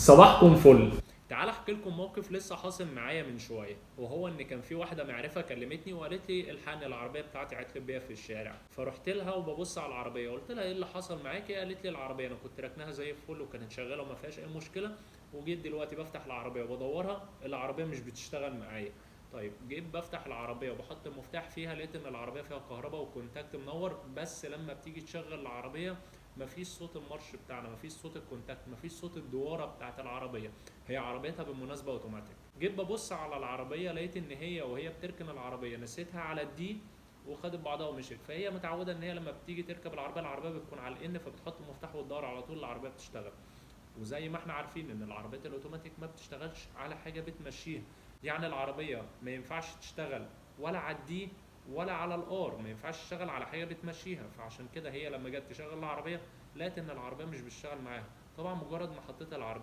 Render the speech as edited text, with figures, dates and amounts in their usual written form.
صباحكم فل. تعال احكي لكم موقف لسه حاصل معايا من شويه، وهو ان كان في واحده معرفه كلمتني وقالت لي الحقني العربيه بتاعتي عطلت بيها في الشارع. فرحت لها وببص على العربيه، قلت لها ايه اللي حصل معاكي؟ قالت لي العربيه انا كنت راكناها زي الفل وكانت شغاله وما فيهاش اي مشكله، وجيت دلوقتي بفتح العربيه وبدورها العربيه مش بتشتغل معايا. طيب جيت بفتح العربيه وبحط المفتاح فيها، لقيت ان العربيه فيها كهرباء والكونتاكت منور، بس لما بتيجي تشغل العربيه مفيش صوت المارش بتاعنا، مفيش صوت الكونتاكت، مفيش صوت الدواره بتاعت العربيه. هي عربيتها بالمناسبه اوتوماتيك. جيت ببص على العربيه لقيت ان هي وهي بتركن العربيه نسيتها على الدي وخدت بعضها ومشيت. فهي متعوده ان هي لما بتيجي تركب العربيه بتكون على الان، فبتحط المفتاح وتدور على طول العربيه بتشتغل. وزي ما احنا عارفين ان العربيات الاوتوماتيك ما بتشتغلش على حاجه بتمشيها. يعني العربيه ما ينفعش تشتغل ولا على الدي ولا على الار، ما ينفعش تشتغل على حاجه بتمشيها. فعشان كده هي لما جت تشغل العربيه لقيت ان العربيه مش بتشتغل معاها. طبعا مجرد ما حطيت العربيه